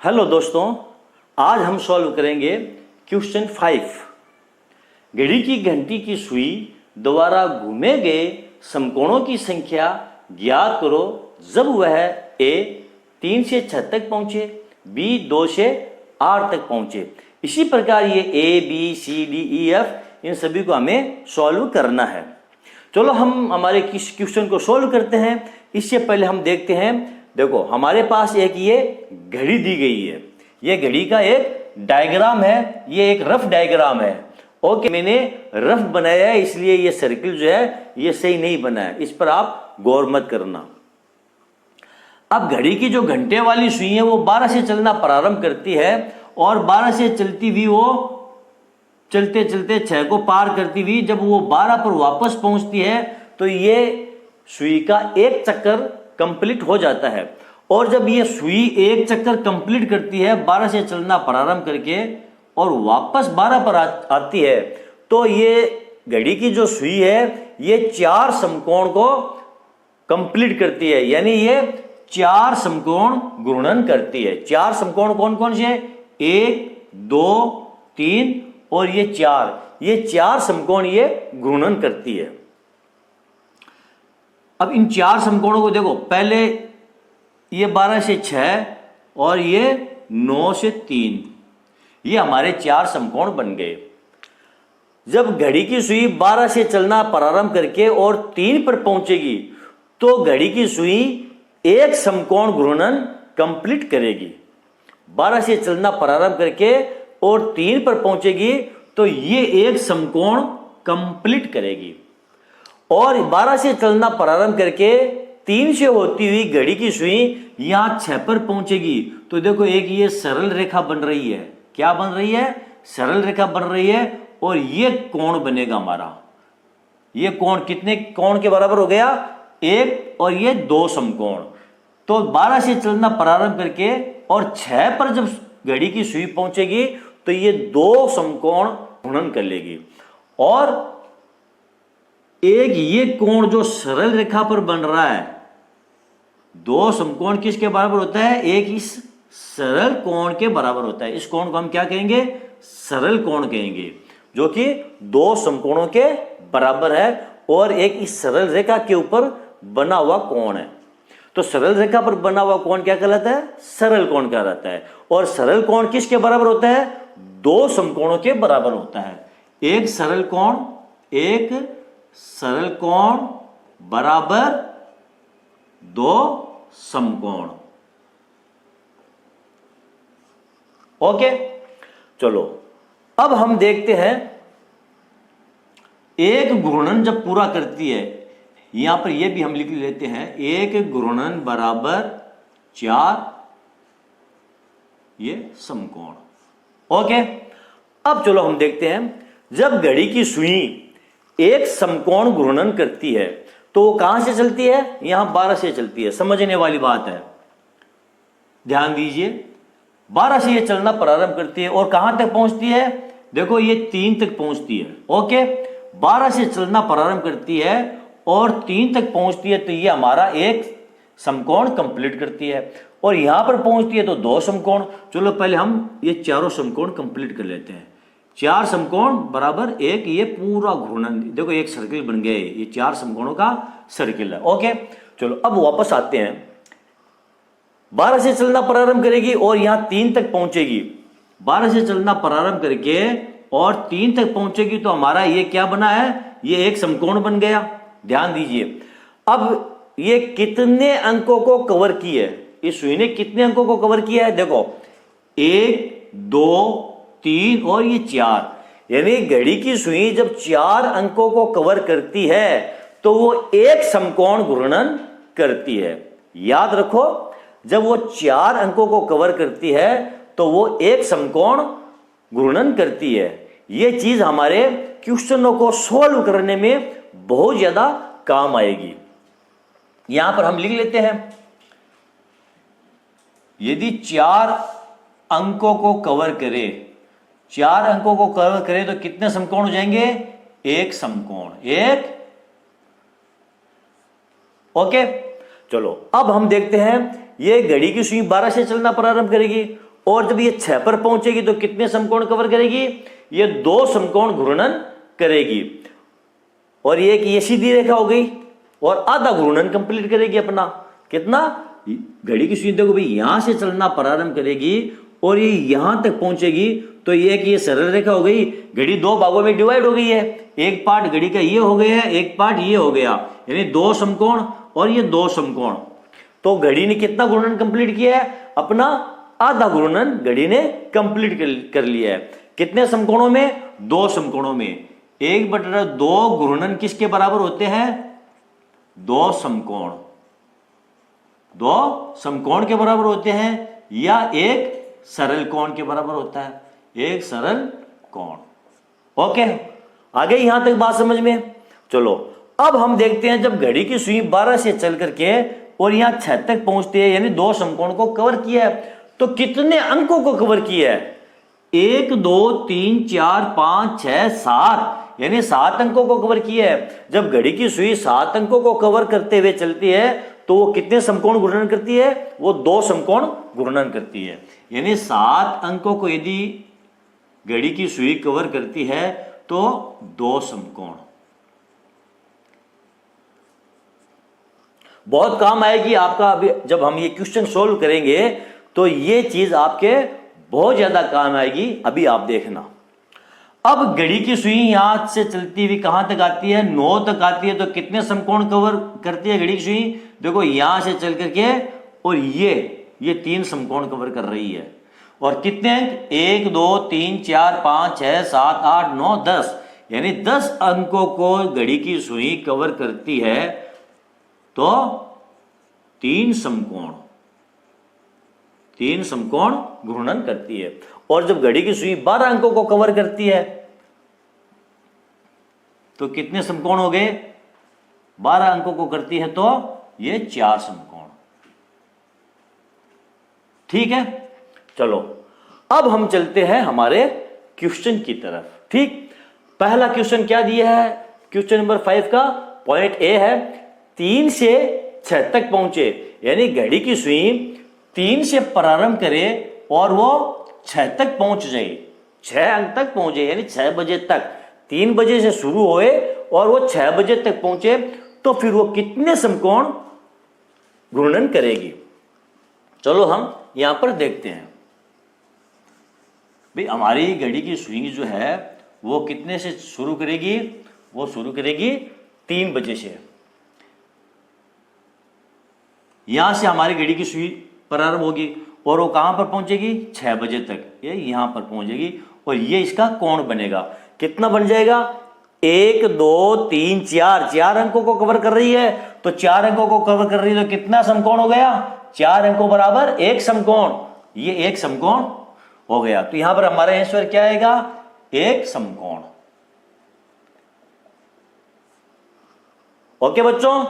Hello दोस्तों, आज हम सॉल्व करेंगे क्वेश्चन 5। घड़ी की घंटी की सुई द्वारा घूमे गए समकोणों की संख्या ज्ञात करो जब वह ए 3 से 6 तक पहुंचे, बी 2 से 8 तक पहुंचे। इसी प्रकार ये A B C D E F इन सभी को हमें सॉल्व करना है। चलो हम हमारे किस क्वेश्चन को सॉल्व करते हैं। इससे पहले हम देखते हैं, देखो हमारे पास एक ये घड़ी दी गई है, ये घड़ी का एक डायग्राम है, ये एक रफ डायग्राम है। ओके, मैंने रफ बनाया है इसलिए ये सर्किल जो है ये सही नहीं बना है, इस पर आप गौर मत करना। अब घड़ी की जो घंटे वाली सुई है वो 12 से चलना प्रारंभ करती है और 12 से चलती हुई वो चलते चलते 6 को पार करती हुई जब वो 12 पर वापस पहुंचती है तो ये सुई का एक चक्कर कंप्लीट हो जाता है। और जब ये सुई एक चक्कर कंप्लीट करती है 12 से चलना प्रारंभ करके और वापस 12 पर आती है तो ये घड़ी की जो सुई है ये 4 समकोण को कंप्लीट करती है, यानी ये 4 समकोण घूर्णन करती है। 4 समकोण कौन कौन से? 1 2 3 और ये 4, ये 4 समकोण ये घूर्णन करती है। अब इन 4 समकोणों को देखो, पहले ये 12 से 6 और ये 9 से 3, ये हमारे 4 समकोण बन गए। जब घड़ी की सुई 12 से चलना प्रारंभ करके और 3 पर पहुंचेगी तो घड़ी की सुई एक समकोण घूर्णन कंप्लीट करेगी। 12 से चलना प्रारंभ करके और 3 पर पहुंचेगी तो ये एक समकोण कंप्लीट करेगी। और 12 से चलना प्रारंभ करके 3 से होती हुई घड़ी की सुई यहां 6 पर पहुंचेगी तो देखो एक ये सरल रेखा बन रही है। क्या बन रही है? सरल रेखा बन रही है। और ये कोण बनेगा हमारा, ये कोण कितने कोण के बराबर हो गया? 1 और ये 2 समकोण। तो 12 से चलना प्रारंभ करके और 6 पर जब घड़ी की सुई पहुंचेगी तो ये 2 समकोण घूर्णन कर लेगी। और एक ये कोण जो सरल रेखा पर बन रहा है, 2 समकोण किसके बराबर होता है? एक इस सरल कोण के बराबर होता है। इस कोण को हम क्या कहेंगे? सरल कोण कहेंगे, जो कि 2 समकोणों के बराबर है और एक इस सरल रेखा के ऊपर बना हुआ कोण है। तो सरल रेखा पर बना हुआ कोण क्या कहलाता है? सरल कोण कहलाता है। और सरल कोण किसके बराबर होता है? 2 समकोणों के बराबर होता है। एक सरल कोण बराबर 2 समकोण। ओके, चलो अब हम देखते हैं एक घूर्णन जब पूरा करती है, यहां पर यह भी हम लिख लेते हैं, एक घूर्णन बराबर 4 ये समकोण। ओके, अब चलो हम देखते हैं, जब घड़ी की सुई एक समकोण घूर्णन करती है तो वो कहां से चलती है? यहां 12 से चलती है। समझने वाली बात है, ध्यान दीजिए। 12 से ये चलना प्रारंभ करती है और कहां तक पहुंचती है? देखो ये 3 तक पहुंचती है। ओके, 12 से चलना प्रारंभ करती है और 3 तक पहुंचती है तो ये हमारा एक समकोण कंप्लीट करती है। और यहां पर पहुंचती है तो 2 समकोण। चलो पहले हम ये चारों समकोण कंप्लीट कर लेते हैं। 4 समकोण बराबर एक ये पूरा घूर्णन, देखो एक सर्किल बन गया, ये 4 समकोणों का सर्किल है। ओके, चलो अब वापस आते हैं। 12 से चलना प्रारंभ करेगी और यहां 3 तक पहुंचेगी। 12 से चलना प्रारंभ करके और 3 तक पहुंचेगी तो हमारा ये क्या बना है? ये एक समकोण बन गया। ध्यान दीजिए, अब ये कितने अंकों को कवर की है? इस सुई ने कितने अंकों को कवर किया है? देखो 1 2 3 और ये 4, यानी घड़ी की सुई जब 4 अंकों को कवर करती है तो वो एक समकोण घूर्णन करती है। याद रखो, जब वो 4 अंकों को कवर करती है तो वो एक समकोण घूर्णन करती है। ये चीज हमारे क्वेश्चनों को सॉल्व करने में बहुत ज्यादा काम आएगी। यहां पर हम लिख लेते हैं, यदि 4 अंकों को कवर करे, 4 अंकों को कवर करे तो कितने समकोण हो जाएंगे? एक समकोण, एक। ओके, चलो अब हम देखते हैं, ये घड़ी की सुई 12 से चलना प्रारंभ करेगी और जब ये 6 पर पहुंचेगी तो कितने समकोण कवर करेगी? ये 2 समकोण घूर्णन करेगी। और ये सीधी रेखा हो गई और आधा घूर्णन कंप्लीट करेगी अपना। कितना? घड़ी की सुई देखो भाई, यहां से चलना प्रारंभ करेगी और ये यहां तक पहुंचेगी तो ये सरल रेखा हो गई। घड़ी 2 भागों में डिवाइड हो गई है, एक पार्ट घड़ी का ये हो गया है, एक पार्ट ये हो गया, यानी 2 समकोण और ये 2 समकोण। तो घड़ी ने कितना घूर्णन कंप्लीट किया है? अपना आधा घूर्णन घड़ी ने कंप्लीट कर लिया है। कितने समकोणों में? 2 समकोणों में। 1/2 घूर्णन किसके बराबर होते हैं? 2 समकोण। 2 समकोण के बराबर होते हैं या एक सरल कोण के बराबर होता है? एक सरल कोण। ओके, आगे यहां तक बात समझ में? चलो अब हम देखते हैं, जब घड़ी की सुई 12 से चल करके और यहां 6 तक पहुंचती है, यानी 2 समकोण को कवर किया है, तो कितने अंकों को कवर किया है? 1 2 3 4 5 6 7, यानी 7 अंकों को कवर किया है। जब घड़ी की सुई 7 अंकों को कवर करते हुए चलती है तो वो कितने समकोण घूर्णन करती है? वो 2 समकोण घूर्णन करती है। यानी 7 अंकों को यदि घड़ी की सुई कवर करती है तो 2 समकोण। बहुत काम आएगी आपका। अभी जब हम ये क्वेश्चन सोल्व करेंगे तो ये चीज आपके बहुत ज्यादा काम आएगी, अभी आप देखना। अब घड़ी की सुई यहां से चलती हुई कहां तक आती है? 9 तक आती है। तो कितने समकोण कवर करती है घड़ी की सुई? देखो यहां से चल करके और ये 3 समकोण कवर कर रही है। और कितने अंक? 1 2 3 4 5 6 7 8 9 10, यानी 10 अंकों को घड़ी की सुई कवर करती है तो 3 समकोण घूर्णन करती है। और जब घड़ी की सुई 12 अंकों को कवर करती है तो कितने समकोण हो गए? 12 अंकों को करती है तो ये 4 समकोण। ठीक है, चलो अब हम चलते हैं हमारे क्वेश्चन की तरफ। ठीक, पहला क्वेश्चन क्या दिया है? क्वेश्चन नंबर 5 का पॉइंट ए है, 3 से 6 तक पहुंचे, यानी घड़ी की सुई 3 से प्रारंभ करे और वो 6 तक पहुंच जाए, 6 अंक तक पहुंचे, यानी 6 बजे तक। 3 बजे से शुरू हुए और वो 6 बजे तक पहुंचे तो फिर वो कितने समकोण घूर्णन करेगी? चलो हम यहां पर देखते हैं। भाई हमारी घड़ी की सुई जो है वो कितने से शुरू करेगी? वो शुरू करेगी 3 बजे से। यहां से हमारी घड़ी की सुई प्रारंभ होगी और वो कहां पर पहुंचेगी? 6 बजे तक। ये यहां पर पहुंचेगी और ये इसका कोण बनेगा। कितना बन जाएगा? 1 2 3 4 अंकों को कवर कर रही है, तो 4 अंकों को कवर कर रही है तो कितना समकोण हो गया? 4 अंकों बराबर 1 समकोण। ये 1 समकोण हो गया। तो यहां पर हमारा आंसर क्या आएगा? 1 समकोण। ओके बच्चों,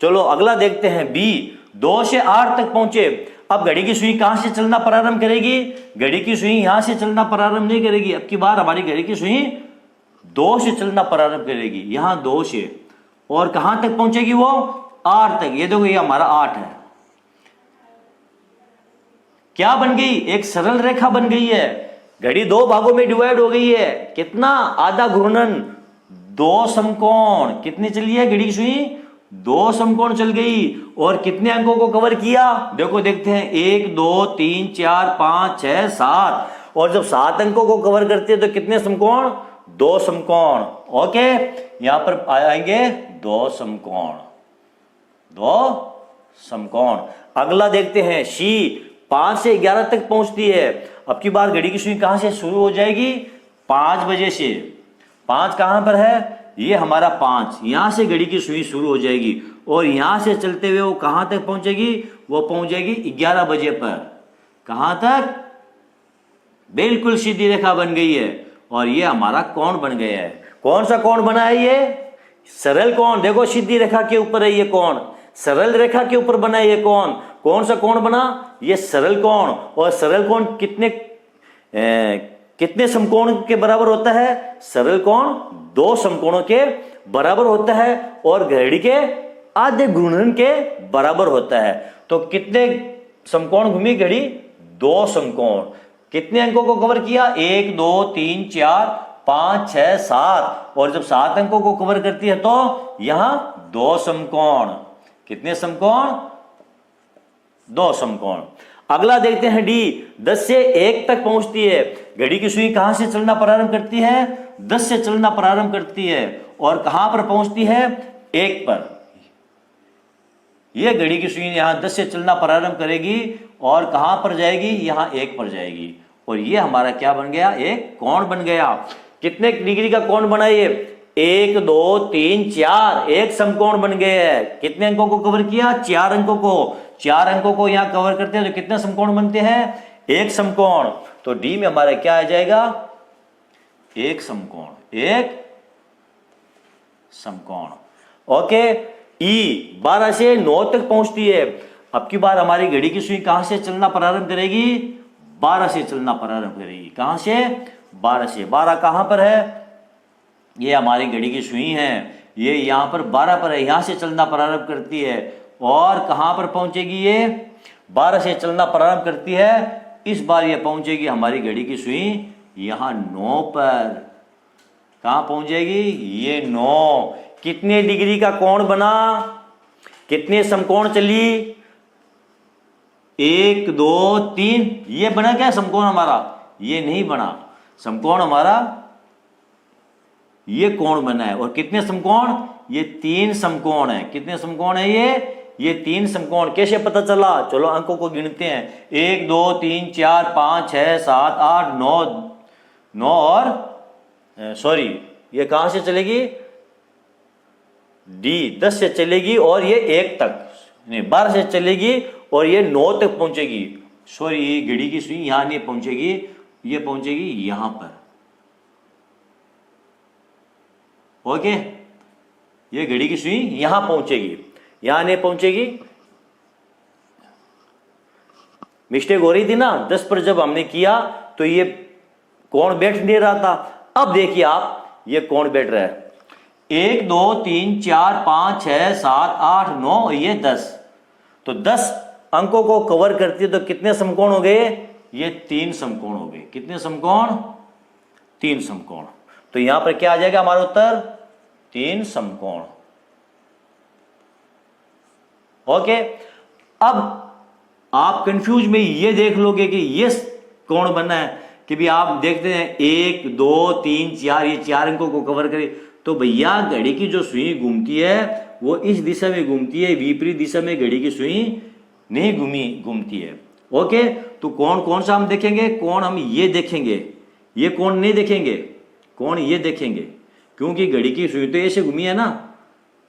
चलो अगला देखते हैं। बी, 2 से 8 तक पहुंचे। अब घड़ी की सुई कहां से चलना प्रारंभ करेगी? घड़ी की सुई यहां से चलना प्रारंभ नहीं करेगी। अब की बार हमारी घड़ी की सुई 2 से चलना प्रारंभ करेगी, यहां 2 से, और कहां तक पहुंचेगी? वो 8 तक। ये देखो ये हमारा 8 है। क्या बन गई? एक सरल रेखा बन गई है। घड़ी 2 भागों में डिवाइड हो गई है। कितना? आधा घूर्णन, 2 समकोण। कितनी चली है घड़ी की सुई? 2 समकोण चल गई। और कितने अंकों को कवर किया? देखो देखते हैं, 1 2 3 4 5 6 7। और जब 7 अंकों को कवर करते हैं तो कितने समकोण? 2 समकोण। ओके, यहां पर आएंगे 2 समकोण, 2 समकोण। अगला देखते हैं। सी, 5 से 11 तक पहुंचती है। अब की बार घड़ी की सुई कहां से शुरू हो जाएगी? 5 बजे से। 5 कहां पर है? ये हमारा 5, यहां से घड़ी की सुई शुरू हो जाएगी और यहां से चलते हुए वो कहां तक पहुंचेगी? वो पहुंचेगी 11 बजे पर। कहां तक? बिल्कुल सीधी रेखा बन गई है और ये हमारा कोण बन गया है। कौन सा कोण बना है? ये सरल कोण। देखो सीधी रेखा के ऊपर है ये कोण, सरल रेखा के ऊपर बना है ये कोण। कौन सा कोण बना? ये सरल कोण। और सरल कोण कितने समकोण के बराबर होता है? सरल कोण 2 समकोणों के बराबर होता है और घड़ी के आधे घूर्णन के बराबर होता है। तो कितने समकोण घूमी घड़ी? 2 समकोण। कितने अंकों को कवर किया? 1 2 3 4 5 6 7, और जब 7 अंकों को कवर करती है तो यहां 2 समकोण। कितने समकोण? 2 समकोण। अगला देखते हैं डी, 10 से 1 तक पहुंचती है। घड़ी की सुई कहां से चलना प्रारंभ करती है? 10 से चलना प्रारंभ करती है और कहां पर पहुंचती है? 1 पर। यह घड़ी की सुई यहां 10 से चलना प्रारंभ करेगी और कहां पर जाएगी? यहां 1 पर जाएगी, और यह हमारा क्या बन गया? एक कोण बन गया। कितने डिग्री का कोण बना ये? 1 2 3 4, एक समकोण बन गए हैं। कितने अंकों को कवर किया? 4 अंकों को। 4 अंकों को यहां कवर करते हैं तो कितने समकोण बनते हैं? एक समकोण। तो डी में हमारा क्या आ जाएगा? एक समकोण। एक समकोण। ओके। ई 12 से 9 तक पहुंचती है। अब की बार हमारी घड़ी की सुई कहां से चलना प्रारंभ करेगी? 12 से चलना प्रारंभ करेगी। कहां से? 12 से। 12 कहां पर है? ये हमारी घड़ी की सुई है, ये यहां पर 12 पर है, यहां से चलना प्रारंभ करती है और कहां पर पहुंचेगी? ये 12 से चलना प्रारंभ करती है। इस बार ये पहुंचेगी हमारी घड़ी की सुई यहां 9 पर। कहां पहुंचेगी? ये 9। कितने डिग्री का कोण बना? कितने समकोण चली? 1 2 3। ये बना क्या समकोण हमारा? ये नहीं बना समकोण हमारा, ये कोण बना है। और कितने समकोण? ये 3 समकोण है। कितने समकोण है ये 3 समकोण। कैसे पता चला? चलो अंकों को गिनते हैं। 1 2 3 4 5 6 7 8 9 और सॉरी, ये कहां से चलेगी? डी 10 से चलेगी और ये 1 तक, नहीं 12 से चलेगी और ये 9 तक पहुंचेगी। सॉरी, ये घड़ी की सुई यहां नहीं पहुंचेगी, ये पहुंचेगी यहां पर। ओके, ये घड़ी की सुई यहां पहुंचेगी, यहां नहीं पहुंचेगी। मिस्टेक हो रही थी ना 10 पर, जब हमने किया तो ये कोण बैठ नहीं रहा था। अब देखिए आप, ये कोण बैठ रहा है। 1 2 3 4 5 6 7 8 9, ये 10। तो 10 अंकों को कवर करती है तो कितने समकोण हो गए? ये 3 समकोण हो गए। कितने समकोण? 3 समकोण। तो यहां पर क्या आ जाएगा हमारा उत्तर? 3 समकोण। ओके। अब आप कंफ्यूज में ये देख लोगे कि ये कोण बना है कि भी आप देखते हैं 1 2 3 4, ये 4 अंकों को कवर करे। तो भैया घड़ी की जो सुई घूमती है वो इस दिशा में घूमती है, विपरीत दिशा में घड़ी की सुई नहीं घूमती है। ओके। तो कोण कौन सा हम देखेंगे? कोण हम ये देखेंगे, ये कोण नहीं देखेंगे, कोण ये देखेंगे, क्योंकि घड़ी की सुई तो ऐसे घूमी है ना,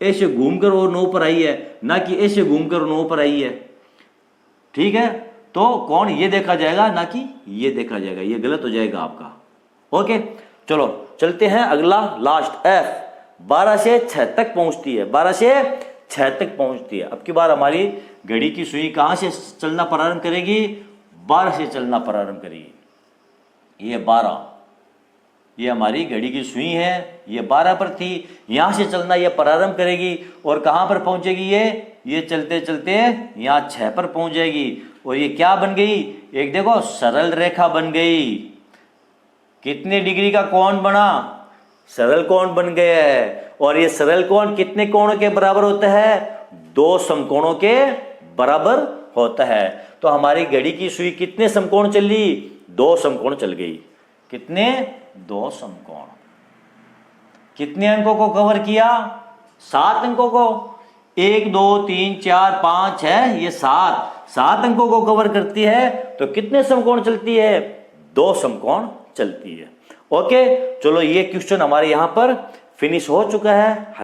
ऐसे घूमकर वो 9 पर आई है, ना कि ऐसे घूमकर 9 पर आई है। ठीक है, तो कोण ये देखा जाएगा, ना कि ये देखा जाएगा, ये गलत हो जाएगा आपका। ओके, चलो चलते हैं अगला, लास्ट एफ। 12 से 6 तक पहुंचती है, 12 से 6 तक पहुंचती है। अब की बार हमारी घड़ी की सुई कहां से चलना प्रारंभ करेगी? 12 से चलना प्रारंभ करेगी। ये 12, ये हमारी घड़ी की सुई है, ये 12 पर थी, यहां से चलना ये प्रारंभ करेगी और कहां पर पहुंचेगी? ये चलते चलते यहां 6 पर पहुंच जाएगी। और ये क्या बन गई? एक देखो सरल रेखा बन गई। कितने डिग्री का कोण बना? सरल कोण बन गया है। और ये सरल कोण कितने कोणों के बराबर होता है? 2 समकोणों के बराबर होता है। तो हमारी घड़ी की सुई कितने समकोण चली? 2 समकोण चल गई। कितने? 2 समकोण। कितने अंकों को कवर किया? 7 अंकों को। 1 2 3 4 5 6, ये 7 अंकों को कवर करती है। तो कितने समकोण चलती है? 2 समकोण चलती है। ओके, चलो ये क्वेश्चन हमारे यहां पर फिनिश हो चुका है।